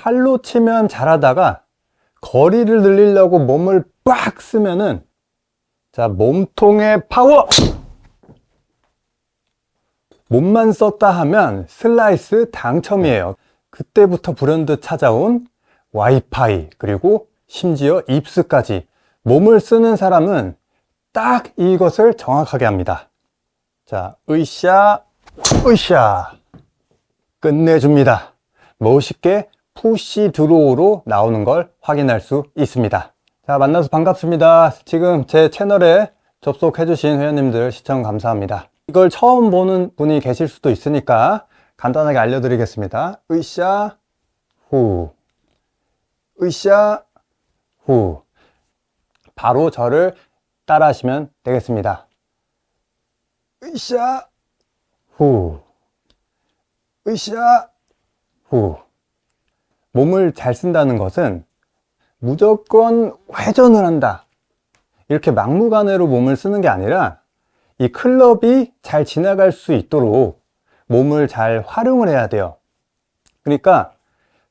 팔로 치면 잘하다가 거리를 늘리려고 몸을 빡 쓰면은, 자, 몸통의 파워! 몸만 썼다 하면 슬라이스 당첨이에요. 그때부터 불현듯 찾아온 와이파이, 그리고 심지어 입스까지. 몸을 쓰는 사람은 딱 이것을 정확하게 합니다. 자, 으쌰, 으쌰. 끝내줍니다. 멋있게 푸시 드로우로 나오는 걸 확인할 수 있습니다. 자, 만나서 반갑습니다. 지금 제 채널에 접속해주신 회원님들 시청 감사합니다. 이걸 처음 보는 분이 계실 수도 있으니까 간단하게 알려드리겠습니다. 으쌰, 후. 으쌰, 후. 바로 저를 따라 하시면 되겠습니다. 으쌰, 후. 으쌰, 후. 몸을 잘 쓴다는 것은 무조건 회전을 한다, 이렇게 막무가내로 몸을 쓰는 게 아니라 이 클럽이 잘 지나갈 수 있도록 몸을 잘 활용을 해야 돼요. 그러니까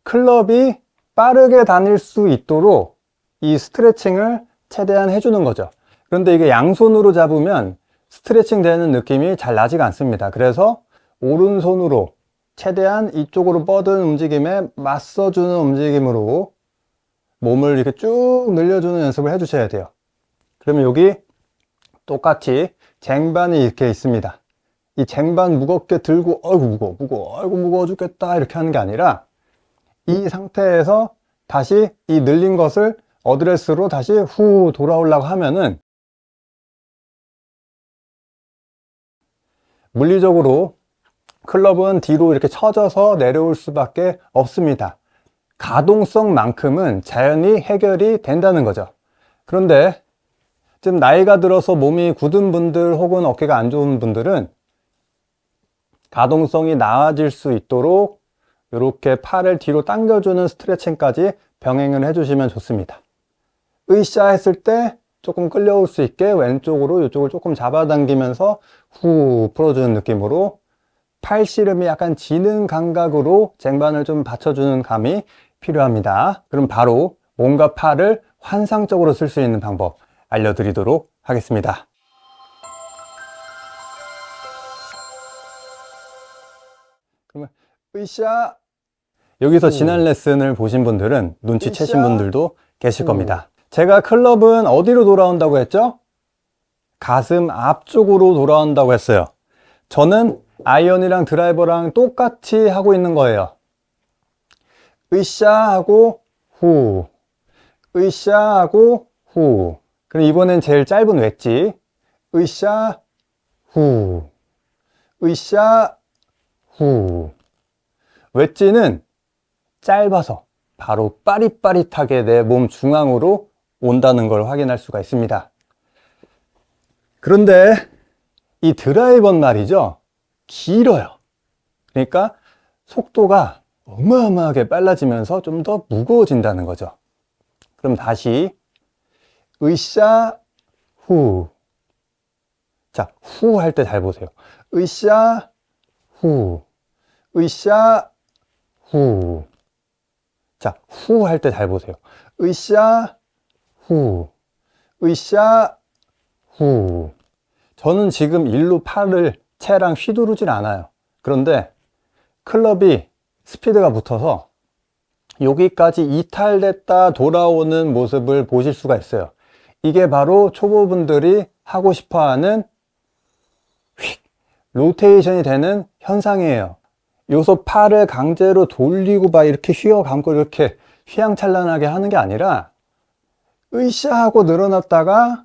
클럽이 빠르게 다닐 수 있도록 이 스트레칭을 최대한 해주는 거죠. 그런데 이게 양손으로 잡으면 스트레칭 되는 느낌이 잘 나지가 않습니다. 그래서 오른손으로 최대한 이쪽으로 뻗은 움직임에 맞서주는 움직임으로 몸을 이렇게 쭉 늘려주는 연습을 해주셔야 돼요. 그러면 여기 똑같이 쟁반이 이렇게 있습니다. 이 쟁반 무겁게 들고 어이구 무거워 아이고 무거워 죽겠다 이렇게 하는 게 아니라 이 상태에서 다시 이 늘린 것을 어드레스로 다시 후 돌아오려고 하면은 물리적으로 클럽은 뒤로 이렇게 처져서 내려올 수밖에 없습니다. 가동성만큼은 자연히 해결이 된다는 거죠. 그런데 좀 나이가 들어서 몸이 굳은 분들 혹은 어깨가 안 좋은 분들은 가동성이 나아질 수 있도록 이렇게 팔을 뒤로 당겨주는 스트레칭까지 병행을 해주시면 좋습니다. 으쌰 했을 때 조금 끌려올 수 있게 왼쪽으로 이쪽을 조금 잡아당기면서 후 풀어주는 느낌으로 팔씨름이 약간 지는 감각으로 쟁반을 좀 받쳐주는 감이 필요합니다. 그럼 바로 몸과 팔을 환상적으로 쓸 수 있는 방법 알려드리도록 하겠습니다. 그러면 으쌰, 여기서 지난 레슨을 보신 분들은 눈치채신 분들도 계실 겁니다. 제가 클럽은 어디로 돌아온다고 했죠? 가슴 앞쪽으로 돌아온다고 했어요. 저는 아이언이랑 드라이버랑 똑같이 하고 있는 거예요. 으쌰 하고 후, 으쌰 하고 후. 그럼 이번엔 제일 짧은 웨지. 으쌰 후, 으쌰 후. 웨지는 짧아서 바로 빠릿빠릿하게 내 몸 중앙으로 온다는 걸 확인할 수가 있습니다. 그런데 이 드라이버는 말이죠, 길어요. 그러니까 속도가 어마어마하게 빨라지면서 좀 더 무거워진다는 거죠. 그럼 다시 으쌰 후. 자, 후 할 때 잘 보세요. 으쌰 후, 으쌰 후. 자, 후 할 때 잘 보세요. 으쌰 후, 으쌰 후. 저는 지금 일로 팔을 채랑 휘두르질 않아요. 그런데 클럽이 스피드가 붙어서 여기까지 이탈됐다 돌아오는 모습을 보실 수가 있어요. 이게 바로 초보분들이 하고 싶어하는 휙 로테이션이 되는 현상이에요. 요소 팔을 강제로 돌리고 막 이렇게 휘어 감고 이렇게 휘황찬란하게 하는 게 아니라 으쌰 하고 늘어났다가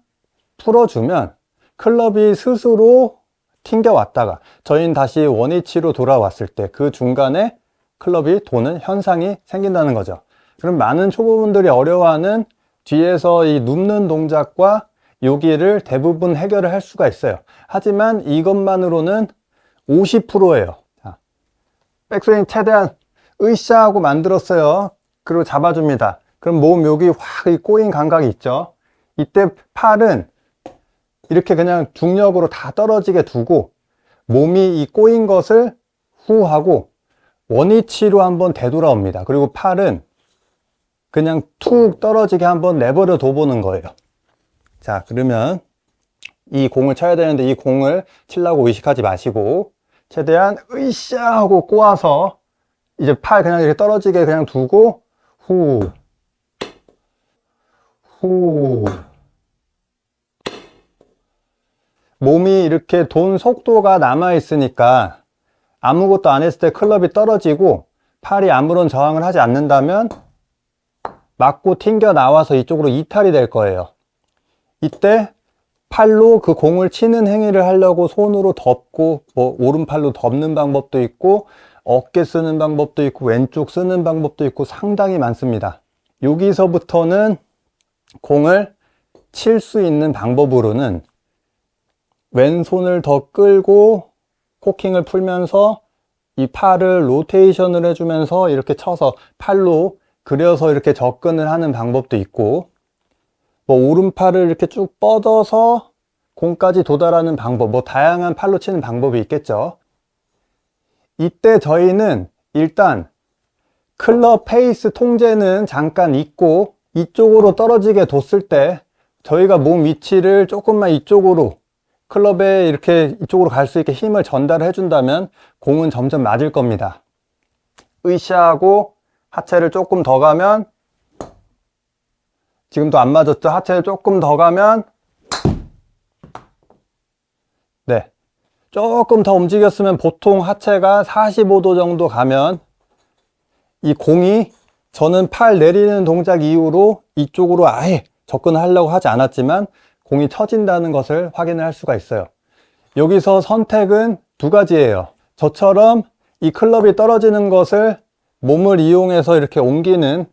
풀어주면 클럽이 스스로 튕겨왔다가 저희는 다시 원위치로 돌아왔을 때 그 중간에 클럽이 도는 현상이 생긴다는 거죠. 그럼 많은 초보분들이 어려워하는 뒤에서 이 눕는 동작과 여기를 대부분 해결을 할 수가 있어요. 하지만 이것만으로는 50%예요. 자, 백스윙 최대한 으쌰 하고 만들었어요. 그리고 잡아줍니다. 그럼 몸 여기 확 꼬인 감각이 있죠. 이때 팔은 이렇게 그냥 중력으로 다 떨어지게 두고 몸이 이 꼬인 것을 후 하고 원위치로 한번 되돌아옵니다. 그리고 팔은 그냥 툭 떨어지게 한번 내버려 둬보는 거예요. 자, 그러면 이 공을 쳐야 되는데 이 공을 치려고 의식하지 마시고 최대한 으쌰 하고 꼬아서 이제 팔 그냥 이렇게 떨어지게 그냥 두고 후 후. 몸이 이렇게 돈 속도가 남아 있으니까 아무것도 안 했을 때 클럽이 떨어지고 팔이 아무런 저항을 하지 않는다면 맞고 튕겨 나와서 이쪽으로 이탈이 될 거예요. 이때 팔로 그 공을 치는 행위를 하려고 손으로 덮고 뭐 오른팔로 덮는 방법도 있고 어깨 쓰는 방법도 있고 왼쪽 쓰는 방법도 있고 상당히 많습니다. 여기서부터는 공을 칠 수 있는 방법으로는 왼손을 더 끌고 코킹을 풀면서 이 팔을 로테이션을 해주면서 이렇게 쳐서 팔로 그려서 이렇게 접근을 하는 방법도 있고 뭐 오른팔을 이렇게 쭉 뻗어서 공까지 도달하는 방법, 뭐 다양한 팔로 치는 방법이 있겠죠. 이때 저희는 일단 클럽 페이스 통제는 잠깐 잊고 이쪽으로 떨어지게 뒀을 때 저희가 몸 위치를 조금만 이쪽으로 클럽에 이렇게 이쪽으로 갈 수 있게 힘을 전달해 준다면 공은 점점 맞을 겁니다. 으쌰하고 하체를 조금 더 가면 지금도 안 맞았죠? 하체를 조금 더 가면 네, 조금 더 움직였으면 보통 하체가 45도 정도 가면 이 공이 저는 팔 내리는 동작 이후로 이쪽으로 아예 접근하려고 하지 않았지만 공이 쳐진다는 것을 확인을 할 수가 있어요. 여기서 선택은 두 가지예요. 저처럼 이 클럽이 떨어지는 것을 몸을 이용해서 이렇게 옮기는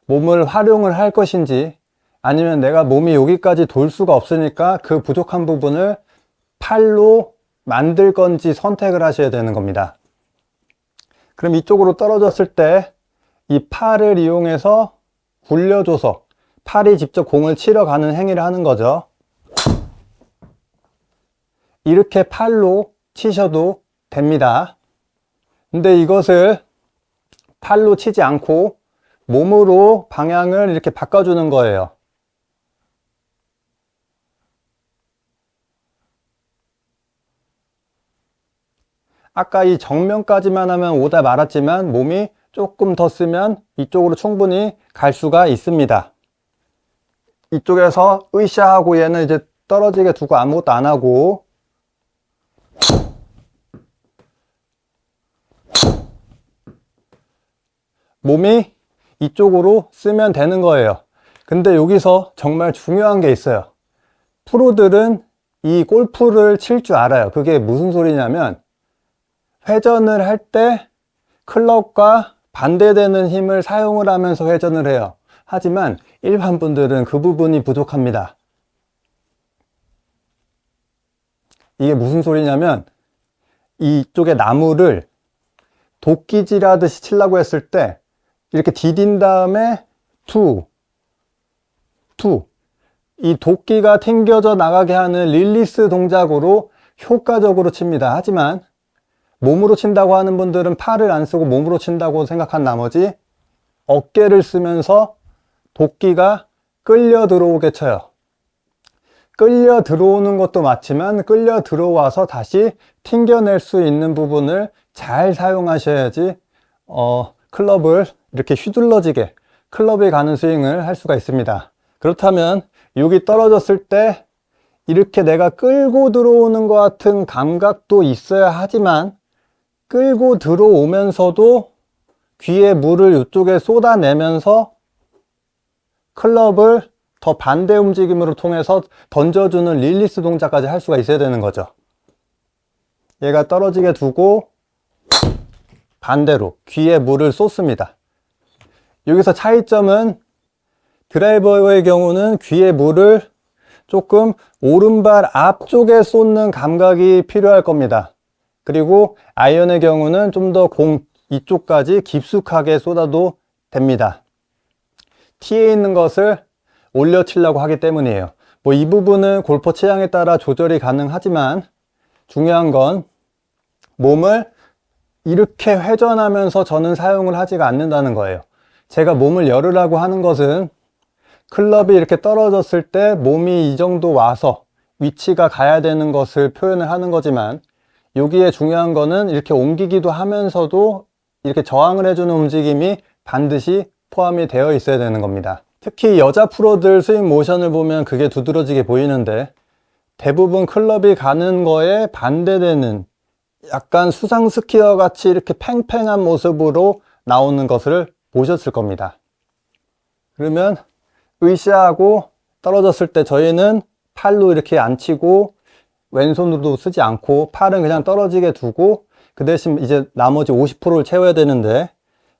몸을 활용을 할 것인지 아니면 내가 몸이 여기까지 돌 수가 없으니까 그 부족한 부분을 팔로 만들 건지 선택을 하셔야 되는 겁니다. 그럼 이쪽으로 떨어졌을 때 이 팔을 이용해서 굴려줘서 팔이 직접 공을 치러 가는 행위를 하는 거죠. 이렇게 팔로 치셔도 됩니다. 근데 이것을 팔로 치지 않고 몸으로 방향을 이렇게 바꿔주는 거예요. 아까 이 정면까지만 하면 오다 말았지만 몸이 조금 더 쓰면 이쪽으로 충분히 갈 수가 있습니다. 이쪽에서 으쌰하고 얘는 이제 떨어지게 두고 아무것도 안 하고 몸이 이쪽으로 쓰면 되는 거예요. 근데 여기서 정말 중요한 게 있어요. 프로들은 이 골프를 칠 줄 알아요. 그게 무슨 소리냐면 회전을 할 때 클럽과 반대되는 힘을 사용을 하면서 회전을 해요. 하지만 일반 분들은 그 부분이 부족합니다. 이게 무슨 소리냐면 이쪽에 나무를 도끼질하듯이 치려고 했을 때 이렇게 디딘 다음에 이 도끼가 튕겨져 나가게 하는 릴리스 동작으로 효과적으로 칩니다. 하지만 몸으로 친다고 하는 분들은 팔을 안 쓰고 몸으로 친다고 생각한 나머지 어깨를 쓰면서 도끼가 끌려 들어오게 쳐요. 끌려 들어오는 것도 맞지만 끌려 들어와서 다시 튕겨낼 수 있는 부분을 잘 사용하셔야지 클럽을 이렇게 휘둘러지게 클럽이 가는 스윙을 할 수가 있습니다. 그렇다면 여기 떨어졌을 때 이렇게 내가 끌고 들어오는 것 같은 감각도 있어야 하지만 끌고 들어오면서도 귀에 물을 이쪽에 쏟아내면서 클럽을 더 반대 움직임으로 통해서 던져주는 릴리스 동작까지 할 수가 있어야 되는 거죠. 얘가 떨어지게 두고 반대로 귀에 물을 쏟습니다. 여기서 차이점은 드라이버의 경우는 귀에 물을 조금 오른발 앞쪽에 쏟는 감각이 필요할 겁니다. 그리고 아이언의 경우는 좀 더 공 이쪽까지 깊숙하게 쏟아도 됩니다. 티에 있는 것을 올려 치려고 하기 때문이에요. 뭐 이 부분은 골퍼 취향에 따라 조절이 가능하지만 중요한 건 몸을 이렇게 회전하면서 저는 사용을 하지가 않는다는 거예요. 제가 몸을 열으라고 하는 것은 클럽이 이렇게 떨어졌을 때 몸이 이 정도 와서 위치가 가야 되는 것을 표현을 하는 거지만, 여기에 중요한 거는 이렇게 옮기기도 하면서도 이렇게 저항을 해주는 움직임이 반드시 포함이 되어 있어야 되는 겁니다. 특히 여자 프로들 스윙 모션을 보면 그게 두드러지게 보이는데, 대부분 클럽이 가는 거에 반대되는 약간 수상 스키어 같이 이렇게 팽팽한 모습으로 나오는 것을 보셨을 겁니다. 그러면 으쌰하고 떨어졌을 때 저희는 팔로 이렇게 안 치고 왼손으로도 쓰지 않고 팔은 그냥 떨어지게 두고 그 대신 이제 나머지 50%를 채워야 되는데,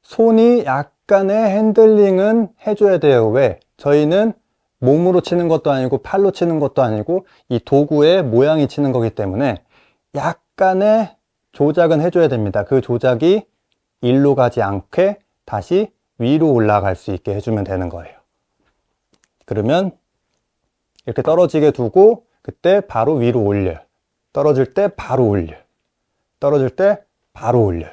손이 약간의 핸들링은 해줘야 돼요. 왜? 저희는 몸으로 치는 것도 아니고 팔로 치는 것도 아니고 이 도구의 모양이 치는 거기 때문에 약간의 조작은 해줘야 됩니다. 그 조작이 일로 가지 않게 다시 위로 올라갈 수 있게 해주면 되는 거예요. 그러면 이렇게 떨어지게 두고 그때 바로 위로 올려요. 떨어질 때 바로 올려요. 떨어질 때 바로 올려요.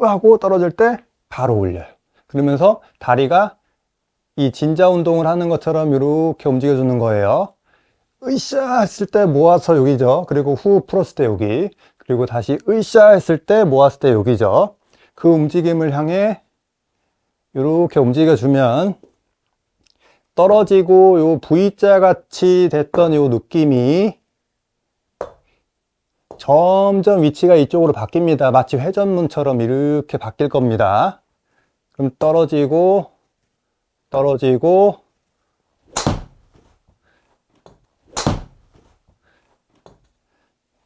하고 떨어질 때 바로 올려요. 그러면서 다리가 이 진자 운동을 하는 것처럼 이렇게 움직여 주는 거예요. 으쌰 했을 때 모아서 여기죠. 그리고 후 풀었을 때 여기. 그리고 다시 으쌰 했을 때 모았을 때 여기죠. 그 움직임을 향해 이렇게 움직여 주면 떨어지고 요 V자 같이 됐던 요 느낌이 점점 위치가 이쪽으로 바뀝니다. 마치 회전문처럼 이렇게 바뀔 겁니다. 그럼 떨어지고 떨어지고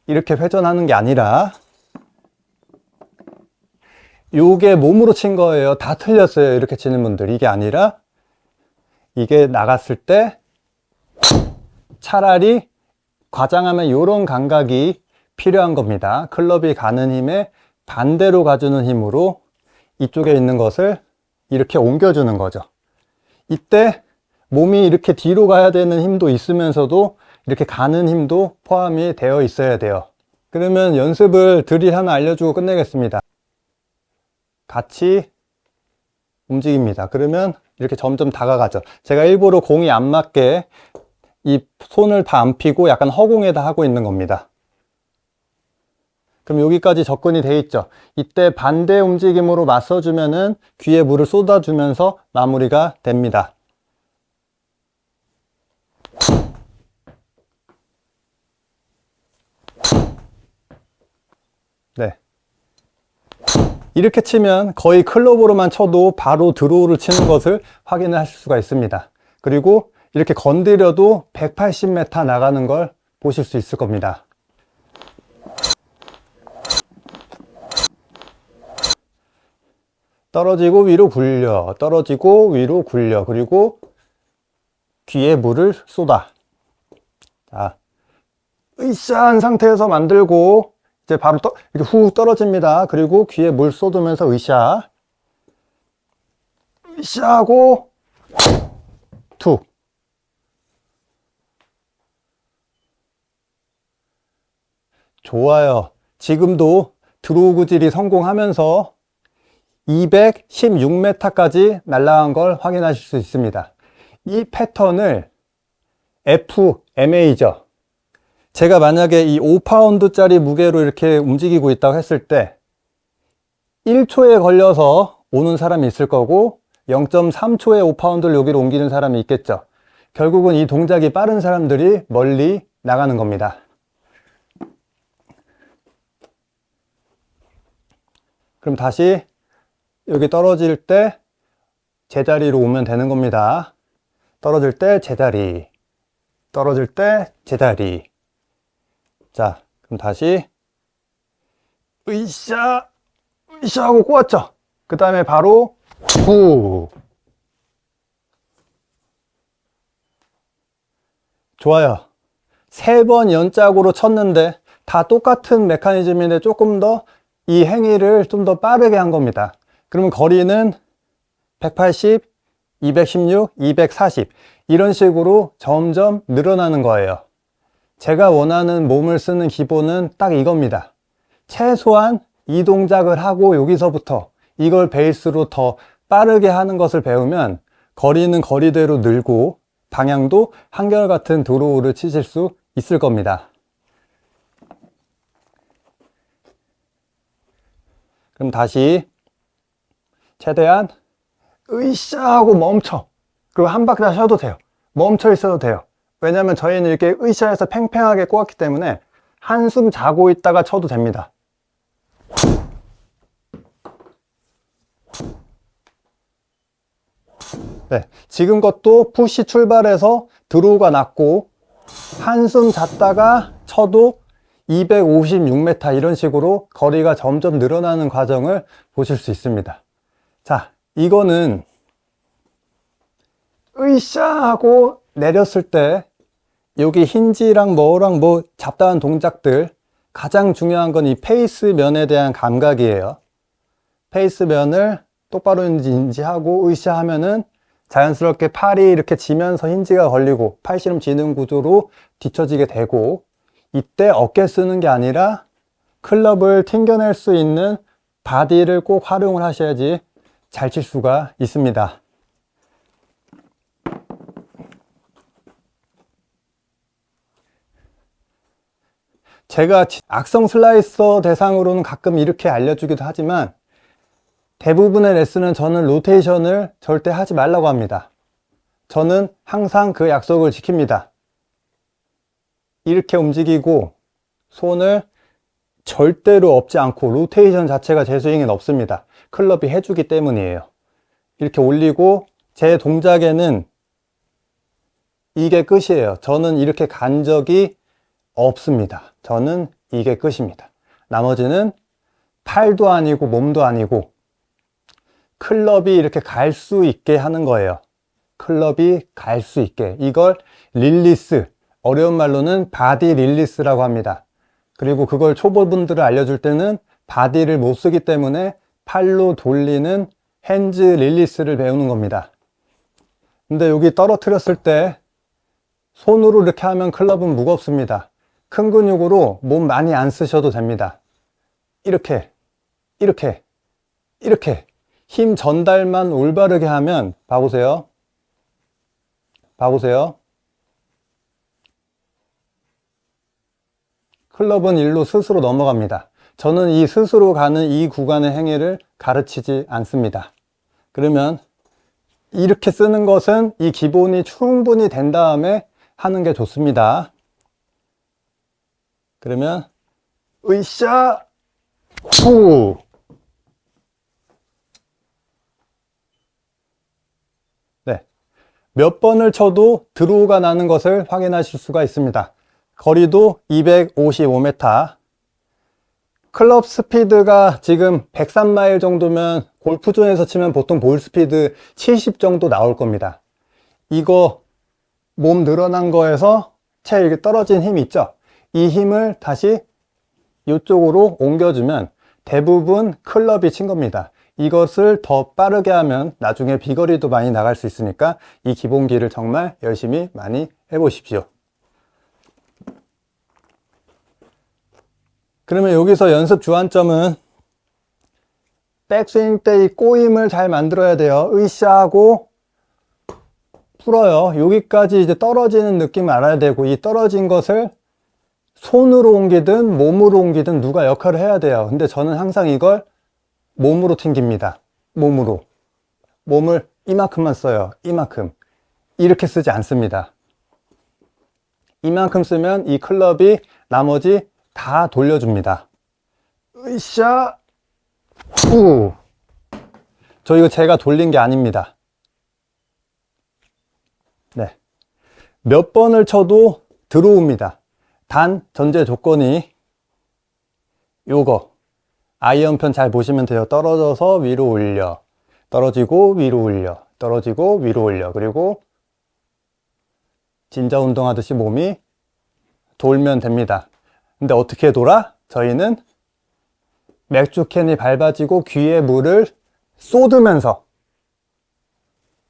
이렇게 회전하는 게 아니라 요게 몸으로 친 거예요. 다 틀렸어요. 이렇게 치는 분들. 이게 아니라 이게 나갔을 때 차라리 과장하면 이런 감각이 필요한 겁니다. 클럽이 가는 힘에 반대로 가주는 힘으로 이쪽에 있는 것을 이렇게 옮겨주는 거죠. 이때 몸이 이렇게 뒤로 가야 되는 힘도 있으면서도 이렇게 가는 힘도 포함이 되어 있어야 돼요. 그러면 연습을 드릴 하나 알려주고 끝내겠습니다. 같이 움직입니다. 그러면 이렇게 점점 다가가죠. 제가 일부러 공이 안 맞게 이 손을 다 안 펴고 약간 허공에다 하고 있는 겁니다. 그럼 여기까지 접근이 돼 있죠. 이때 반대 움직임으로 맞서주면은 귀에 물을 쏟아주면서 마무리가 됩니다. 네. 이렇게 치면 거의 클럽으로만 쳐도 바로 드로우를 치는 것을 확인하실 수가 있습니다. 그리고 이렇게 건드려도 180m 나가는 걸 보실 수 있을 겁니다. 떨어지고 위로 굴려, 떨어지고 위로 굴려, 그리고 귀에 물을 쏟아. 자, 으쌰한 상태에서 만들고 이제 바로 이렇게 후 떨어집니다. 그리고 귀에 물 쏟으면서 으쌰. 으쌰하고 툭. 좋아요. 지금도 드로우 구질이 성공하면서 216m까지 날아간 걸 확인하실 수 있습니다. 이 패턴을 FMA죠. 제가 만약에 이 5파운드짜리 무게로 이렇게 움직이고 있다고 했을 때 1초에 걸려서 오는 사람이 있을 거고 0.3초에 5파운드를 여기로 옮기는 사람이 있겠죠. 결국은 이 동작이 빠른 사람들이 멀리 나가는 겁니다. 그럼 다시 여기 떨어질 때 제자리로 오면 되는 겁니다. 떨어질 때 제자리, 떨어질 때 제자리. 자, 그럼 다시 으쌰, 으쌰 하고 꼬았죠. 그 다음에 바로 후. 좋아요. 3번 연짝으로 쳤는데 다 똑같은 메커니즘인데 조금 더 이 행위를 좀 더 빠르게 한 겁니다. 그러면 거리는 180, 216, 240 이런 식으로 점점 늘어나는 거예요. 제가 원하는 몸을 쓰는 기본은 딱 이겁니다. 최소한 이 동작을 하고 여기서부터 이걸 베이스로 더 빠르게 하는 것을 배우면 거리는 거리대로 늘고 방향도 한결같은 드로우를 치실 수 있을 겁니다. 그럼 다시 최대한 으쌰 하고 멈춰. 그리고 한 바퀴 다 쉬어도 돼요. 멈춰 있어도 돼요. 왜냐면 저희는 이렇게 으쌰해서 팽팽하게 꼬았기 때문에 한숨 자고 있다가 쳐도 됩니다. 네, 지금 것도 푸시 출발해서 드로우가 났고 한숨 잤다가 쳐도 256m 이런 식으로 거리가 점점 늘어나는 과정을 보실 수 있습니다. 자, 이거는 으쌰 하고 내렸을 때 여기 힌지랑 뭐랑 뭐 잡다한 동작들, 가장 중요한 건 이 페이스 면에 대한 감각이에요. 페이스 면을 똑바로 인지하고 으쌰 하면은 자연스럽게 팔이 이렇게 지면서 힌지가 걸리고 팔씨름 지는 구조로 뒤처지게 되고, 이때 어깨 쓰는 게 아니라 클럽을 튕겨낼 수 있는 바디를 꼭 활용을 하셔야지 잘 칠 수가 있습니다. 제가 악성 슬라이서 대상으로는 가끔 이렇게 알려주기도 하지만 대부분의 레슨은 저는 로테이션을 절대 하지 말라고 합니다. 저는 항상 그 약속을 지킵니다. 이렇게 움직이고 손을 절대로 엎지 않고, 로테이션 자체가 제 스윙엔 없습니다. 클럽이 해주기 때문이에요. 이렇게 올리고 제 동작에는 이게 끝이에요. 저는 이렇게 간 적이 없습니다. 저는 이게 끝입니다. 나머지는 팔도 아니고 몸도 아니고 클럽이 이렇게 갈 수 있게 하는 거예요. 클럽이 갈 수 있게. 이걸 릴리스, 어려운 말로는 바디 릴리스라고 합니다. 그리고 그걸 초보분들을 알려줄 때는 바디를 못 쓰기 때문에 팔로 돌리는 핸즈 릴리스를 배우는 겁니다. 근데 여기 떨어뜨렸을 때 손으로 이렇게 하면 클럽은 무겁습니다. 큰 근육으로 몸 많이 안 쓰셔도 됩니다. 이렇게, 이렇게, 이렇게 힘 전달만 올바르게 하면, 봐보세요. 봐보세요. 클럽은 일로 스스로 넘어갑니다. 저는 이 스스로 가는 이 구간의 행위를 가르치지 않습니다. 그러면 이렇게 쓰는 것은 이 기본이 충분히 된 다음에 하는 게 좋습니다. 그러면 으쌰 후. 네, 몇 번을 쳐도 드로우가 나는 것을 확인하실 수가 있습니다. 거리도 255m. 클럽 스피드가 지금 103마일 정도면 골프존에서 치면 보통 볼 스피드 70 정도 나올 겁니다. 이거 몸 늘어난 거에서 채 이렇게 떨어진 힘이 있죠? 이 힘을 다시 이쪽으로 옮겨주면 대부분 클럽이 친 겁니다. 이것을 더 빠르게 하면 나중에 비거리도 많이 나갈 수 있으니까 이 기본기를 정말 열심히 많이 해보십시오. 그러면 여기서 연습 주안점은 백스윙 때 이 꼬임을 잘 만들어야 돼요. 으쌰하고 풀어요. 여기까지 이제 떨어지는 느낌을 알아야 되고, 이 떨어진 것을 손으로 옮기든 몸으로 옮기든 누가 역할을 해야 돼요. 근데 저는 항상 이걸 몸으로 튕깁니다. 몸으로. 몸을 이만큼만 써요. 이만큼. 이렇게 쓰지 않습니다. 이만큼 쓰면 이 클럽이 나머지 다 돌려줍니다. 으쌰 후. 저 이거 제가 돌린 게 아닙니다. 네, 몇 번을 쳐도 들어옵니다. 단 전제 조건이 요거 아이언 편 잘 보시면 돼요. 떨어져서 위로 올려, 떨어지고 위로 올려, 떨어지고 위로 올려. 그리고 진자 운동하듯이 몸이 돌면 됩니다. 근데 어떻게 돌아? 저희는 맥주캔이 밟아지고 귀에 물을 쏟으면서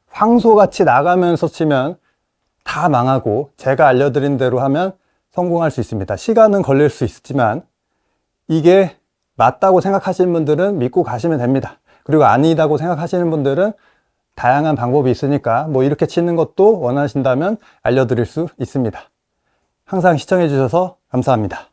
황소같이 나가면서 치면 다 망하고, 제가 알려드린 대로 하면 성공할 수 있습니다. 시간은 걸릴 수 있지만 이게 맞다고 생각하시는 분들은 믿고 가시면 됩니다. 그리고 아니다고 생각하시는 분들은 다양한 방법이 있으니까 뭐 이렇게 치는 것도 원하신다면 알려드릴 수 있습니다. 항상 시청해 주셔서 감사합니다.